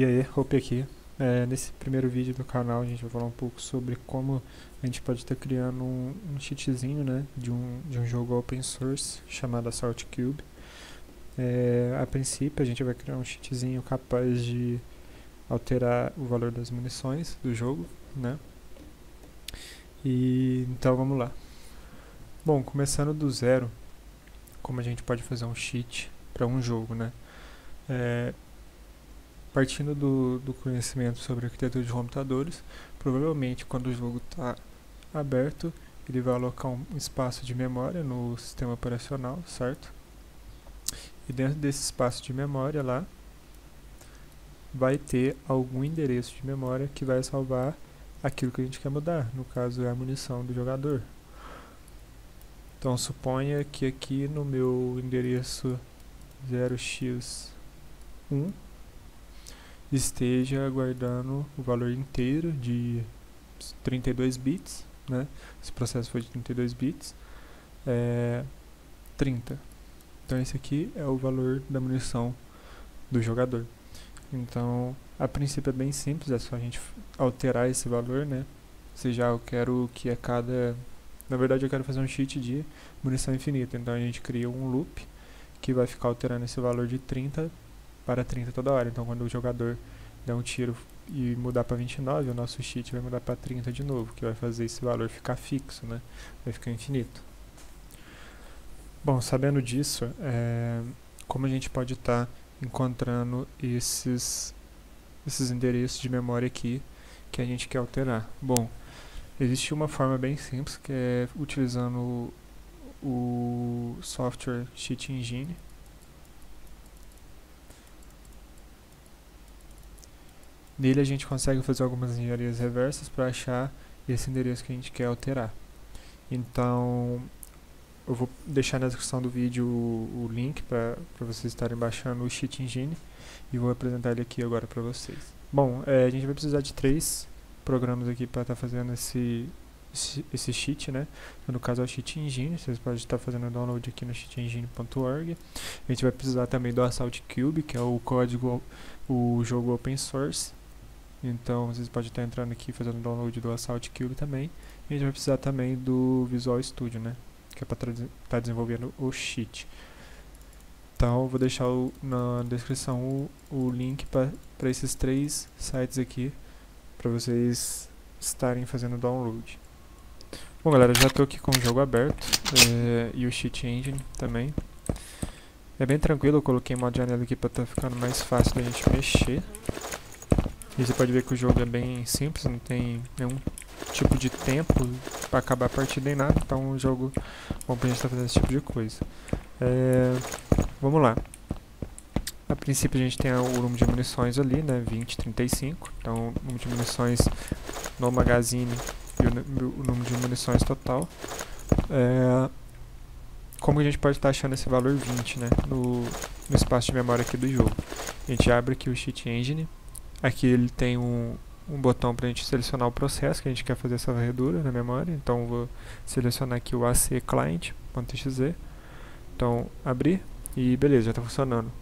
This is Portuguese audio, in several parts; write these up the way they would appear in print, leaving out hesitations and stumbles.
E aí, Hope aqui. Nesse primeiro vídeo do canal a gente vai falar um pouco sobre como a gente pode estar criando um cheatzinho, né, de um jogo open source chamado Assault Cube. A princípio a gente vai criar um cheatzinho capaz de alterar o valor das munições do jogo, né? E então vamos lá. Bom, começando do zero, como a gente pode fazer um cheat para um jogo, né? Partindo do conhecimento sobre arquitetura de computadores, provavelmente quando o jogo está aberto, ele vai alocar um espaço de memória no sistema operacional, certo? E dentro desse espaço de memória lá, vai ter algum endereço de memória que vai salvar aquilo que a gente quer mudar, no caso é a munição do jogador. Então suponha que aqui no meu endereço 0x1 esteja guardando o valor inteiro de 32 bits, né? Esse processo foi de 32 bits, 30. Então esse aqui é o valor da munição do jogador. Então, a princípio é bem simples, é só a gente alterar esse valor, né? Se já eu quero que a cada... Na verdade eu quero fazer um cheat de munição infinita, então a gente cria um loop que vai ficar alterando esse valor de 30 para 30 toda hora. Então quando o jogador der um tiro e mudar para 29, o nosso cheat vai mudar para 30 de novo, que vai fazer esse valor ficar fixo, né? Vai ficar infinito. Bom, sabendo disso, como a gente pode estar encontrando esses endereços de memória aqui que a gente quer alterar? Bom, existe uma forma bem simples, que é utilizando o software Cheat Engine. Nele a gente consegue fazer algumas engenharias reversas para achar esse endereço que a gente quer alterar. Então, eu vou deixar na descrição do vídeo o link para vocês estarem baixando o Cheat Engine e vou apresentar ele aqui agora para vocês. Bom, a gente vai precisar de 3 programas aqui para estar fazendo esse cheat, né? No caso é o Cheat Engine, vocês podem estar fazendo o download aqui no cheatengine.org. A gente vai precisar também do Assault Cube, que é o código, o jogo open source. Então vocês podem estar entrando aqui fazendo o download do Assault Cube também. E a gente vai precisar também do Visual Studio, né? Que é para estar desenvolvendo o cheat. Então eu vou deixar na descrição o link para esses 3 sites aqui, para vocês estarem fazendo o download. Bom galera, já estou aqui com o jogo aberto e o Cheat Engine também. É bem tranquilo, eu coloquei modo janela aqui para estar ficando mais fácil da gente mexer. E você pode ver que o jogo é bem simples, não tem nenhum tipo de tempo para acabar a partida nem nada, então o jogo bom pra gente estar fazendo esse tipo de coisa. Vamos lá. A princípio a gente tem o número de munições ali, né, 20, 35, então o número de munições no magazine e o número de munições total. Como a gente pode estar achando esse valor 20, né, no espaço de memória aqui do jogo? A gente abre aqui o Cheat Engine. Aqui ele tem um botão para a gente selecionar o processo que a gente quer fazer essa varredura na memória. Então vou selecionar aqui o AC Client.exe. Então abrir e beleza, já está funcionando.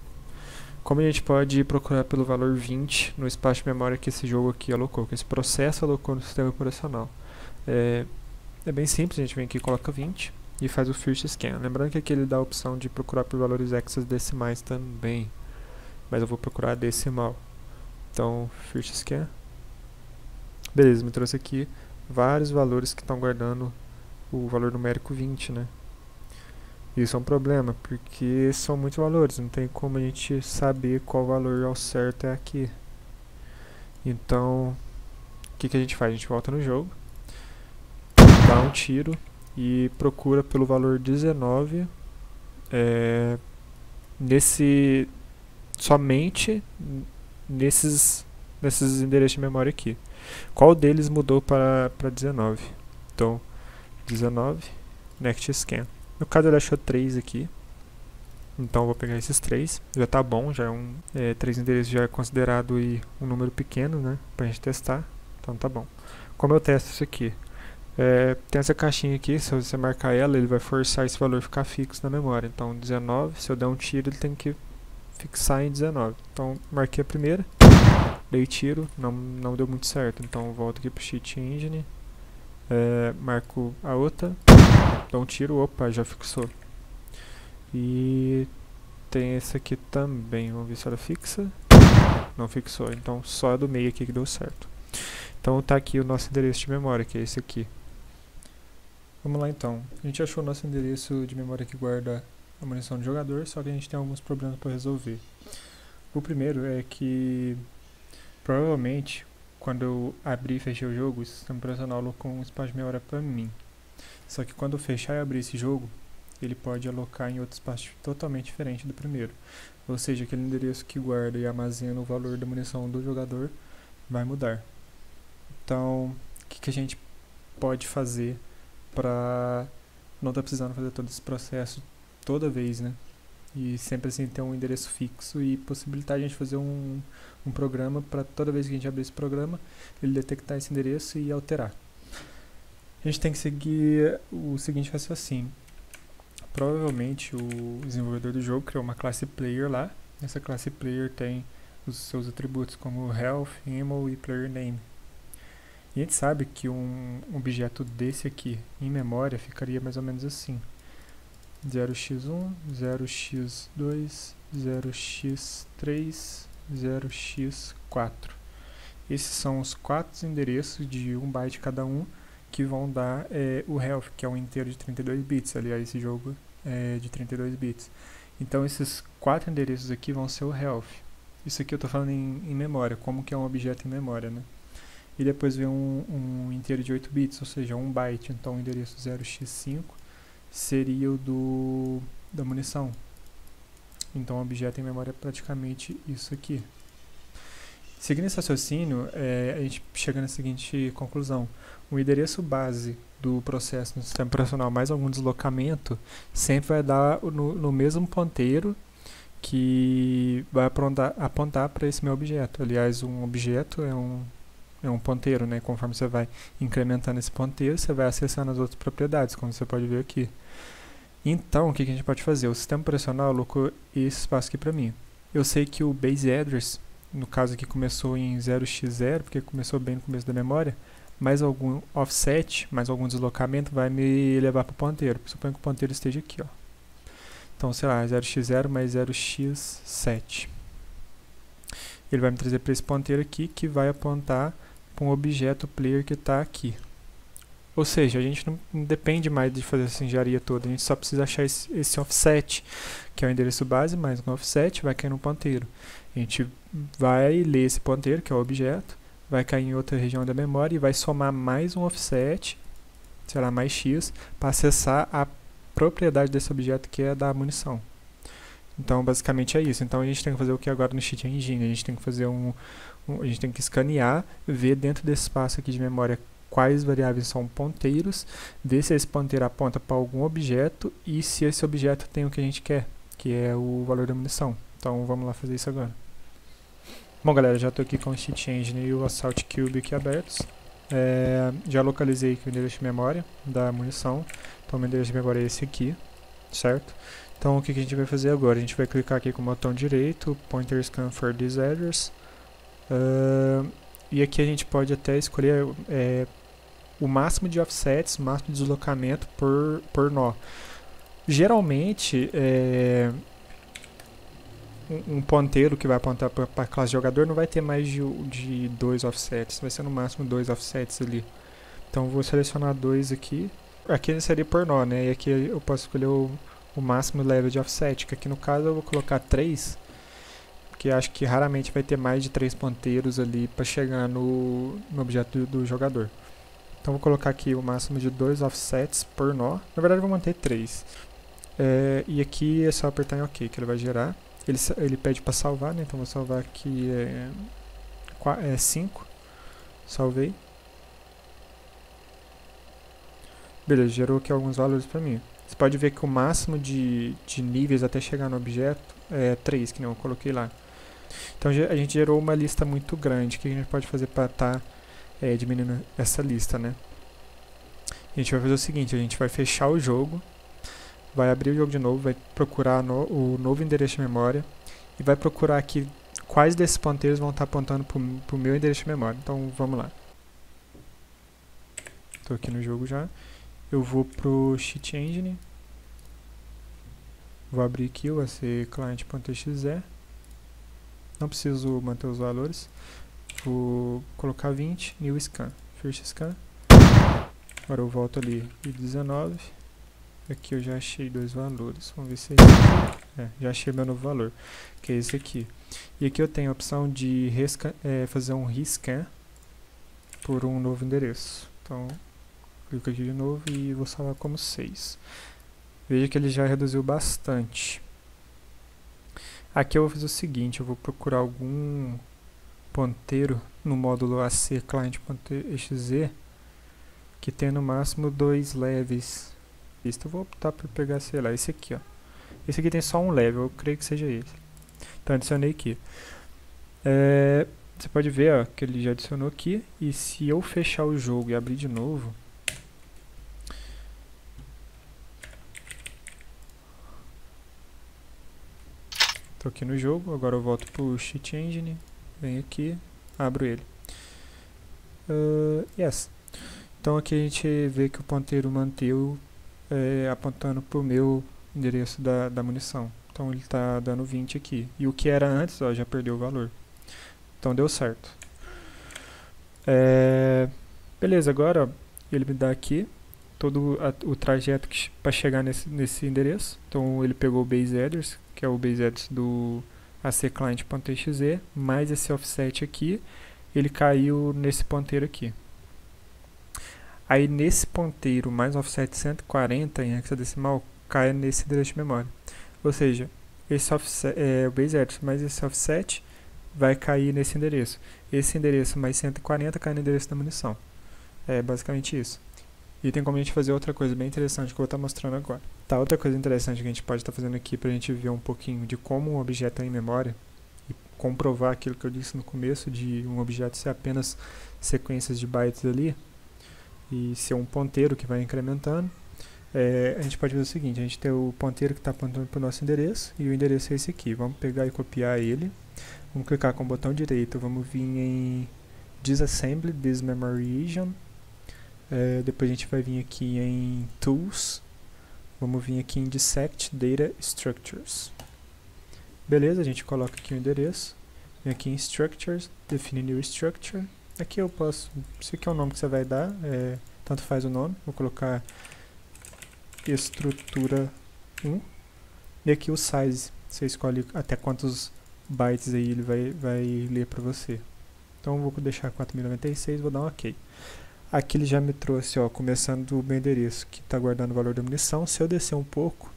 Como a gente pode procurar pelo valor 20 no espaço de memória que esse jogo aqui alocou, que esse processo alocou no sistema operacional? É bem simples, a gente vem aqui e coloca 20 e faz o First Scan. Lembrando que aqui ele dá a opção de procurar por valores hexadecimais também, mas eu vou procurar decimal. Então, First Scan. Beleza, me trouxe aqui vários valores que estão guardando o valor numérico 20, né? Isso é um problema, porque são muitos valores, não tem como a gente saber qual valor ao certo é aqui. Então, o que a gente faz? A gente volta no jogo, dá um tiro e procura pelo valor 19 somente nesses endereços de memória aqui. Qual deles mudou para 19? Então, 19, Next Scan. No caso ele achou 3 aqui, então eu vou pegar esses 3, já tá bom, já 3 endereços já é considerado um número pequeno, né, pra gente testar, então tá bom. Como eu testo isso aqui? Tem essa caixinha aqui, se você marcar ela, ele vai forçar esse valor a ficar fixo na memória. Então 19, se eu der um tiro ele tem que fixar em 19. Então marquei a primeira, dei tiro, não deu muito certo, então volto aqui pro Cheat Engine, marco a outra, dou um tiro, opa, já fixou. E tem esse aqui também, vamos ver se ela fixa. Não fixou, então só a do meio aqui que deu certo. Então tá aqui o nosso endereço de memória, que é esse aqui. Vamos lá então, a gente achou o nosso endereço de memória que guarda a munição do jogador, só que a gente tem alguns problemas para resolver. O primeiro é que provavelmente quando eu abrir e fechei o jogo, o sistema operacional alocou um espaço de memória para mim. Só que quando eu fechar e abrir esse jogo, ele pode alocar em outro espaço totalmente diferente do primeiro. Ou seja, aquele endereço que guarda e armazena o valor da munição do jogador vai mudar. Então, o que a gente pode fazer para não estar precisando fazer todo esse processo toda vez, né? E sempre assim ter um endereço fixo e possibilitar a gente fazer um programa para toda vez que a gente abrir esse programa, ele detectar esse endereço e alterar. A gente tem que seguir o seguinte raciocínio. Provavelmente o desenvolvedor do jogo criou uma classe player lá. Essa classe player tem os seus atributos como health, ammo e player name. E a gente sabe que um objeto desse aqui em memória ficaria mais ou menos assim: 0x1, 0x2, 0x3, 0x4. Esses são os 4 endereços de 1 byte cada um que vão dar o health, que é um inteiro de 32 bits. Aliás, esse jogo é de 32 bits. Então esses 4 endereços aqui vão ser o health. Isso aqui eu estou falando em memória, como que é um objeto em memória, né? E depois vem um inteiro de 8 bits, ou seja, 1 byte. Então o endereço 0x5 seria o da munição. Então o objeto em memória é praticamente isso aqui. Seguindo esse raciocínio, a gente chega na seguinte conclusão: o endereço base do processo no sistema operacional mais algum deslocamento sempre vai dar no mesmo ponteiro que vai apontar para esse meu objeto. Aliás, um objeto é um ponteiro, né? Conforme você vai incrementando esse ponteiro, você vai acessando as outras propriedades, como você pode ver aqui. Então, o que a gente pode fazer? O sistema operacional alocou esse espaço aqui para mim. Eu sei que o base address, no caso aqui começou em 0x0, porque começou bem no começo da memória, mais algum offset, mais algum deslocamento vai me levar para o ponteiro. Suponho que o ponteiro esteja aqui, ó. Então, sei lá, 0x0 mais 0x7. Ele vai me trazer para esse ponteiro aqui, que vai apontar para um objeto player que está aqui. Ou seja, a gente não depende mais de fazer essa engenharia toda, a gente só precisa achar esse offset, que é o endereço base, mais um offset, vai cair no ponteiro. A gente vai ler esse ponteiro, que é o objeto, vai cair em outra região da memória e vai somar mais um offset, sei lá, mais x, para acessar a propriedade desse objeto, que é da munição. Então, basicamente é isso. Então, a gente tem que fazer o que agora no Cheat Engine? A gente tem que fazer a gente tem que escanear, ver dentro desse espaço aqui de memória quais variáveis são ponteiros, ver se esse ponteiro aponta para algum objeto e se esse objeto tem o que a gente quer, que é o valor da munição. Então, vamos lá fazer isso agora. Bom, galera, já estou aqui com o Cheat Engine e o Assault Cube aqui abertos. Já localizei aqui o endereço de memória da munição. Então, o endereço de memória é esse aqui, certo? Então, o que a gente vai fazer agora? A gente vai clicar aqui com o botão direito, Pointer Scan for this address. E aqui a gente pode até escolher o máximo de offsets, o máximo de deslocamento por nó. Geralmente, um ponteiro que vai apontar para a classe jogador não vai ter mais de 2 offsets, vai ser no máximo 2 offsets ali. Então eu vou selecionar 2 aqui. Aqui seria por nó, né? E aqui eu posso escolher o máximo level de offset, que aqui no caso eu vou colocar 3, porque acho que raramente vai ter mais de 3 ponteiros ali para chegar no objeto do jogador. Então vou colocar aqui o máximo de 2 offsets por nó. Na verdade eu vou manter 3. E aqui é só apertar em OK que ele vai gerar. Ele pede para salvar, né? Então vou salvar aqui 5. Salvei. Beleza, gerou aqui alguns valores para mim. Você pode ver que o máximo de níveis até chegar no objeto é 3, que não eu coloquei lá. Então a gente gerou uma lista muito grande. O que a gente pode fazer para estar diminuindo essa lista, né? A gente vai fazer o seguinte: a gente vai fechar o jogo, vai abrir o jogo de novo, vai procurar o novo endereço de memória e vai procurar aqui quais desses ponteiros vão estar apontando para o meu endereço de memória. Então vamos lá. Estou aqui no jogo já. Eu vou pro Cheat Engine. Vou abrir aqui o client.exe. Não preciso manter os valores. Vou colocar 20, new scan, first scan. Agora eu volto ali e 19. Aqui eu já achei dois valores. Vamos ver se é esse aqui. Já achei meu novo valor, que é esse aqui. E aqui eu tenho a opção de fazer um rescan por um novo endereço. Então, clico aqui de novo e vou salvar como 6. Veja que ele já reduziu bastante. Aqui eu vou fazer o seguinte, eu vou procurar algum ponteiro no módulo AC client.exe que tenha no máximo 2 levels. Eu vou optar por pegar, sei lá, esse aqui, ó. Esse aqui tem só um level, eu creio que seja esse. Então adicionei aqui. Você pode ver, ó, que ele já adicionou aqui. E se eu fechar o jogo e abrir de novo, estou aqui no jogo, agora eu volto para o Cheat Engine, venho aqui, abro ele. Yes. Então aqui a gente vê que o ponteiro manteve apontando para o meu endereço da munição. Então ele está dando 20 aqui. E o que era antes, ó, já perdeu o valor. Então deu certo. Beleza, agora ó, ele me dá aqui todo o trajeto para chegar nesse endereço. Então ele pegou o base address, que é o base address do acclient.exe, mais esse offset aqui, ele caiu nesse ponteiro aqui. Aí nesse ponteiro mais um offset 140 em hexadecimal cai nesse endereço de memória. Ou seja, esse offset, o base address mais esse offset vai cair nesse endereço. Esse endereço mais 140 cai no endereço da munição. É basicamente isso. E tem como a gente fazer outra coisa bem interessante que eu vou estar mostrando agora. Tá, outra coisa interessante que a gente pode estar fazendo aqui para a gente ver um pouquinho de como um objeto é em memória e comprovar aquilo que eu disse no começo de um objeto ser apenas sequências de bytes ali e ser um ponteiro que vai incrementando. A gente pode fazer o seguinte, a gente tem o ponteiro que está apontando para o nosso endereço e o endereço é esse aqui. Vamos pegar e copiar ele. Vamos clicar com o botão direito, vamos vir em Disassembly this memory region. Depois a gente vai vir aqui em Tools, vamos vir aqui em Dissect Data Structures. Beleza, a gente coloca aqui o endereço, vem aqui em Structures, define New Structure. Aqui eu posso, esse aqui é o nome que você vai dar, tanto faz o nome, vou colocar estrutura 1. E aqui o size, você escolhe até quantos bytes aí ele vai ler para você. Então eu vou deixar 4096, vou dar um OK. Aqui ele já me trouxe, ó, começando do meu endereço, que está guardando o valor da munição. Se eu descer um pouco,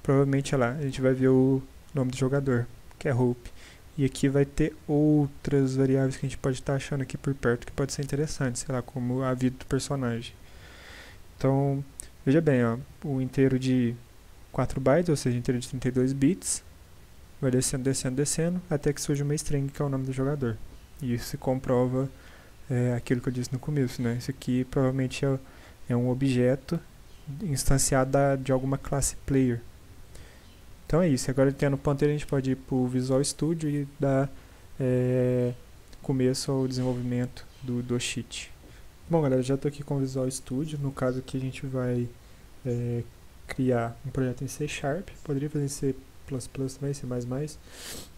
provavelmente lá, a gente vai ver o nome do jogador, que é Hope. E aqui vai ter outras variáveis que a gente pode estar achando aqui por perto, que pode ser interessante, sei lá, como a vida do personagem. Então, veja bem, ó, o inteiro de 4 bytes, ou seja, inteiro de 32 bits, vai descendo, descendo, descendo, até que surge uma string, que é o nome do jogador. E isso se comprova aquilo que eu disse no começo, né? Isso aqui provavelmente é um objeto instanciado de alguma classe player. Então é isso. Agora tendo o ponteiro a gente pode ir para o Visual Studio e dar começo ao desenvolvimento do cheat. Bom galera, já estou aqui com o Visual Studio. No caso aqui a gente vai criar um projeto em C#. Poderia fazer em C++ também, C++,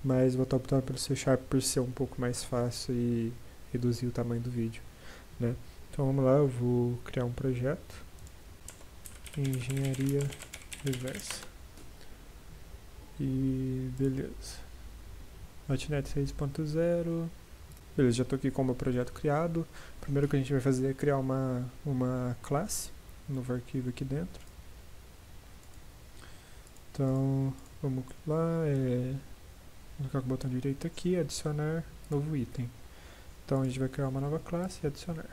mas vou estar optando pelo C# por ser um pouco mais fácil e reduzir o tamanho do vídeo, né? Então vamos lá, eu vou criar um projeto, engenharia reversa, e beleza, .NET 6.0, beleza, já estou aqui com o meu projeto criado. Primeiro que a gente vai fazer é criar uma classe, um novo arquivo aqui dentro. Então vamos lá, clicar com o botão direito aqui, adicionar novo item. Então a gente vai criar uma nova classe e adicionar. A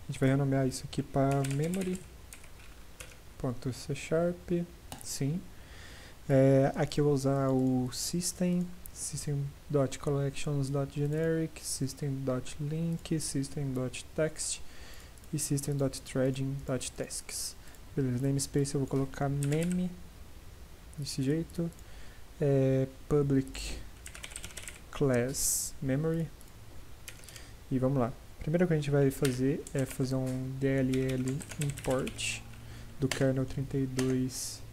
gente vai renomear isso aqui para memory.c#, sim. Aqui eu vou usar o system.collections.generic, system.link, system.text e system.threading.tasks. Beleza, namespace eu vou colocar meme, desse jeito. public class memory. E vamos lá. A primeira coisa que a gente vai fazer é fazer um DLL import do kernel 32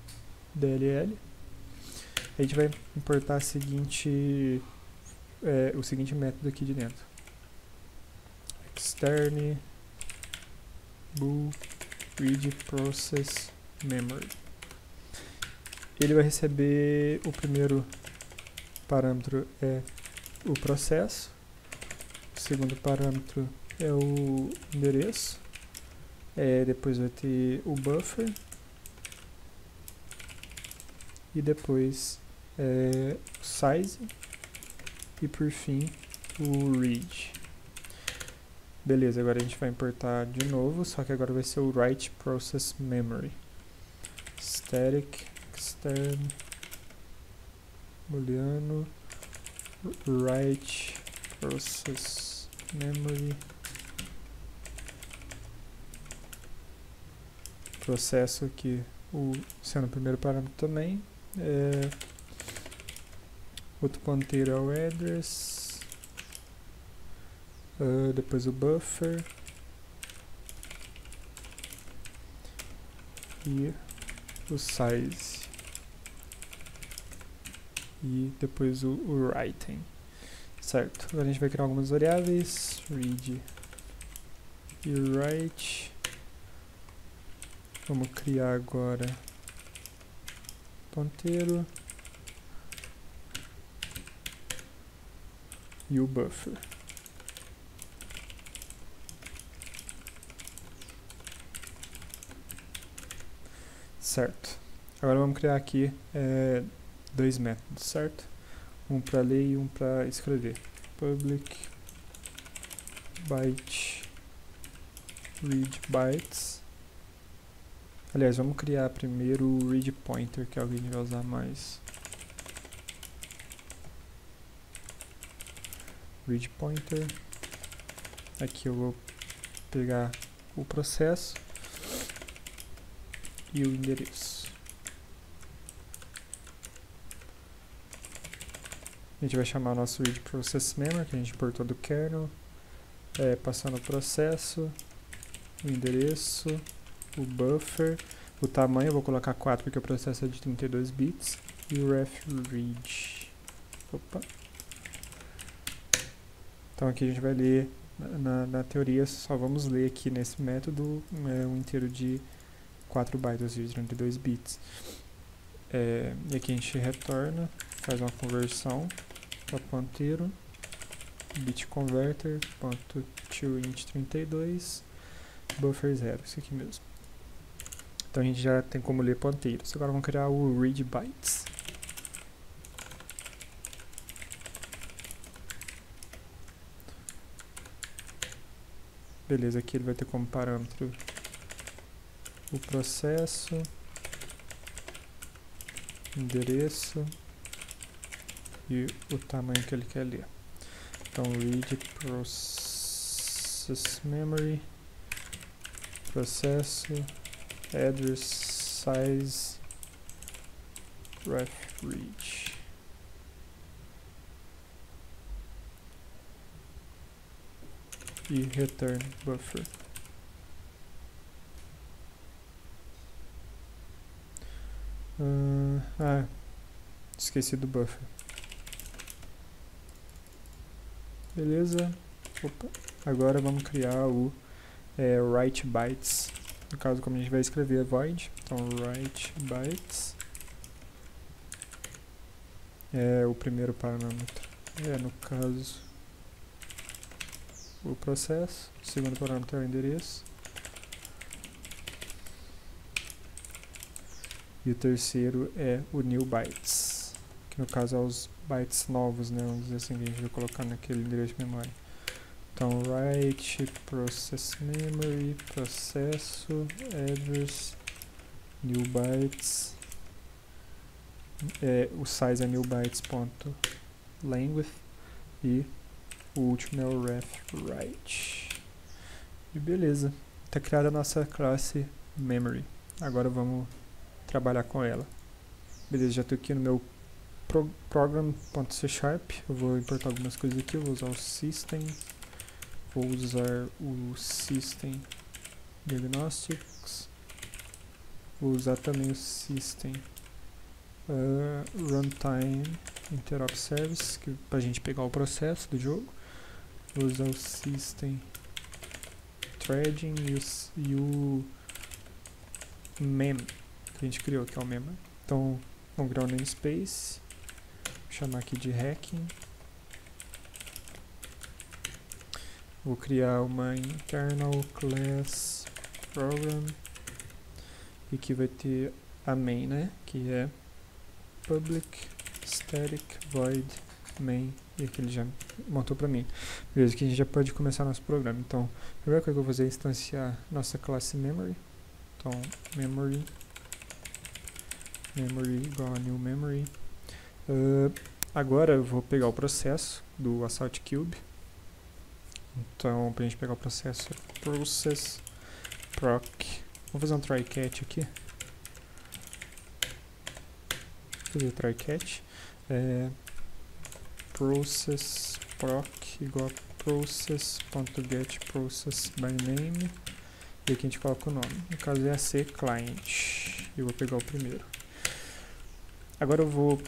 DLL. A gente vai importar o seguinte método aqui de dentro. Extern bool read process memory. Ele vai receber o primeiro parâmetro é o processo, o segundo parâmetro é o endereço, depois vai ter o buffer e depois o size e por fim o read. Beleza, agora a gente vai importar de novo, só que agora vai ser o write process memory. Static extern booleano write process memory. Processo aqui, sendo o primeiro parâmetro também. Outro ponteiro é o address. Depois o buffer. E o size. E depois o writing. Certo, agora a gente vai criar algumas variáveis. Read e write. Vamos criar agora ponteiro e o buffer. Certo. Agora vamos criar aqui dois métodos, certo? Um para ler e um para escrever. Public byte read bytes. Aliás, vamos criar primeiro o read pointer, que é o que a gente vai usar mais. Read pointer. Aqui eu vou pegar o processo e o endereço. A gente vai chamar o nosso read process memory, que a gente importou do kernel, passando o processo, o endereço, o buffer, o tamanho eu vou colocar 4 porque o processo é de 32 bits, e o ref read. Opa. Então aqui a gente vai ler, na teoria só vamos ler aqui nesse método um inteiro de 4 bytes, ou seja, 32 bits. E aqui a gente retorna, faz uma conversão para ponteiro, bit converter, ponto to int 32, buffer 0, isso aqui mesmo. Então a gente já tem como ler ponteiros. Agora vamos criar o read bytes. Beleza, aqui ele vai ter como parâmetro o processo, endereço e o tamanho que ele quer ler. Então read process memory, processo, address, size, ref read. E return buffer. Esqueci do buffer. Beleza. Opa. Agora vamos criar o write bytes. No caso, como a gente vai escrever void, então write bytes. O primeiro parâmetro no caso, o processo. O segundo parâmetro é o endereço. E o terceiro é o new bytes, que no caso é os bytes novos, né? Vamos dizer assim, que a gente vai colocar naquele endereço de memória. Então, write process memory, processo, address, new bytes, o size é new bytes.length e o último é o ref write. E beleza, está criada a nossa classe memory. Agora vamos trabalhar com ela. Beleza, já estou aqui no meu program.c#, eu vou importar algumas coisas aqui, eu vou usar o system, vou usar o system diagnostics, vou usar também o system runtime interrupt service, para a gente pegar o processo do jogo, vou usar o system threading e o mem que a gente criou, que é o member. Então vamos criar um namespace, vou chamar aqui de hacking, vou criar uma internal class program e aqui vai ter a main, né, que é public static void main, e aqui ele já montou para mim. Beleza, aqui a gente já pode começar nosso programa. Então a primeira coisa que eu vou fazer é instanciar nossa classe memory. Então memory igual a new memory. Agora eu vou pegar o processo do Assault Cube. Então para a gente pegar o processo é process proc. Vamos fazer um try catch aqui. Fazer try catch. Process proc igual a process.get process by name, e aqui a gente coloca o nome, no caso é AC client, eu vou pegar o primeiro. Agora eu vou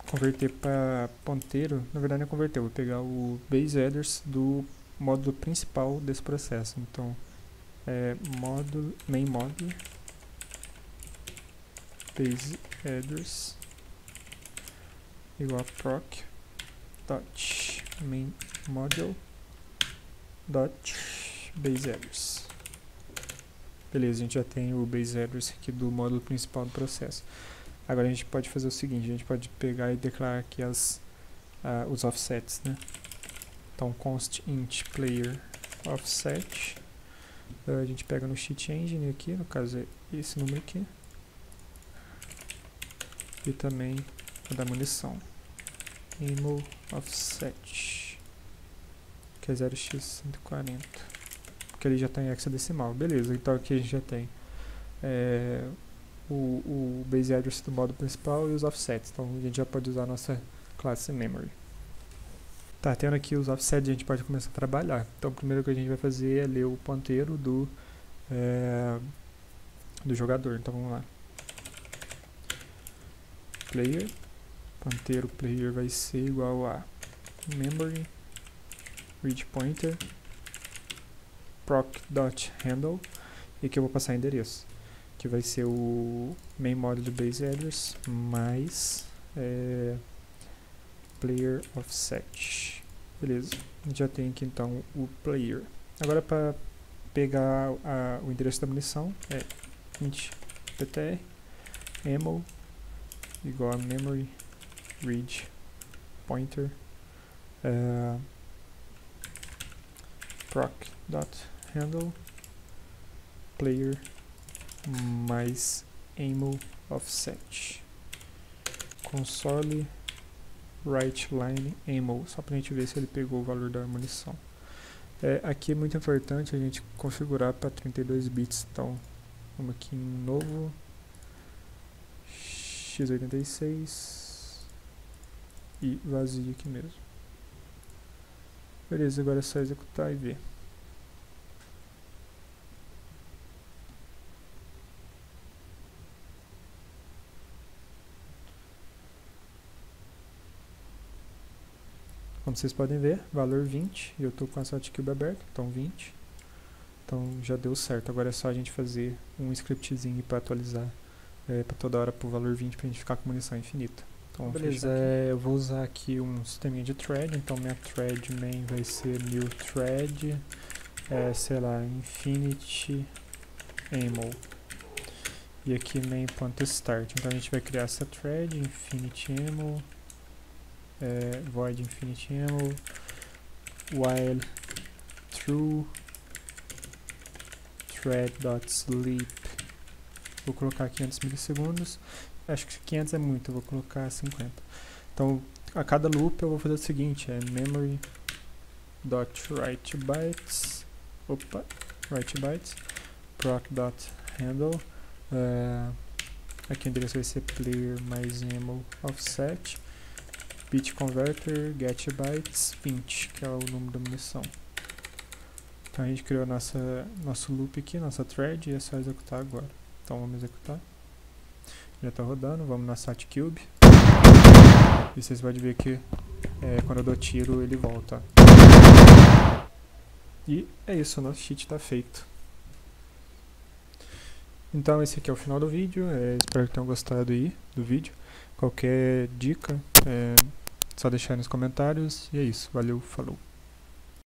converter para ponteiro, na verdade não é converter, eu vou pegar o base address do módulo principal desse processo, então main módulo base address igual a proc dot main module dot base address. Beleza, a gente já tem o base address aqui do módulo principal do processo. Agora a gente pode fazer o seguinte, a gente pode pegar e declarar aqui os offsets, né? Então const int player offset, a gente pega no cheat engine aqui, no caso é esse número aqui, e também o da munição, ammo offset, que é 0x140, porque ele já está em hexadecimal. Beleza, então aqui a gente já tem o base address do módulo principal e os offsets, então a gente já pode usar a nossa classe memory. Tá, tendo aqui os offsets, a gente pode começar a trabalhar. Então, o primeiro que a gente vai fazer é ler o ponteiro do jogador. Então, vamos lá. Player, ponteiro player vai ser igual a memory, read pointer, proc.handle, e aqui eu vou passar endereço, que vai ser o main módulo base address mais player offset. Beleza, a gente já tem aqui então o player. Agora para pegar o endereço da munição é int ptr ammo igual a memory read pointer proc.handle player mais ammo offset console write line ammo, só pra gente ver se ele pegou o valor da munição. Aqui é muito importante a gente configurar para 32 bits, então vamos aqui em novo x86 e vazio aqui mesmo. Beleza, agora é só executar e ver. Como vocês podem ver, valor 20, e eu estou com a Assault Cube aberta, então 20. Então já deu certo, agora é só a gente fazer um scriptzinho para atualizar para toda hora para o valor 20 para a gente ficar com munição infinita. Então beleza, eu vou usar aqui um sisteminha de thread, então minha thread main vai ser new thread, sei lá, infinity ammo. E aqui main.start, então a gente vai criar essa thread, infinity ammo, void infinity ammo, while true thread.sleep, vou colocar 500 milissegundos, acho que 500 é muito, eu vou colocar 50. Então a cada loop eu vou fazer o seguinte, memory.writeBytes, writeBytes, proc.handle, aqui o endereço vai ser player mais ammo offset, bit converter get bytes 20, que é o número da munição. Então a gente criou nosso loop aqui, nossa thread, e é só executar agora. Então vamos executar. Já está rodando, vamos na satcube. E vocês podem ver que quando eu dou tiro ele volta. E é isso, o nosso cheat está feito. Então esse aqui é o final do vídeo, espero que tenham gostado aí do vídeo. Qualquer dica, só deixar aí nos comentários. E é isso, valeu, falou.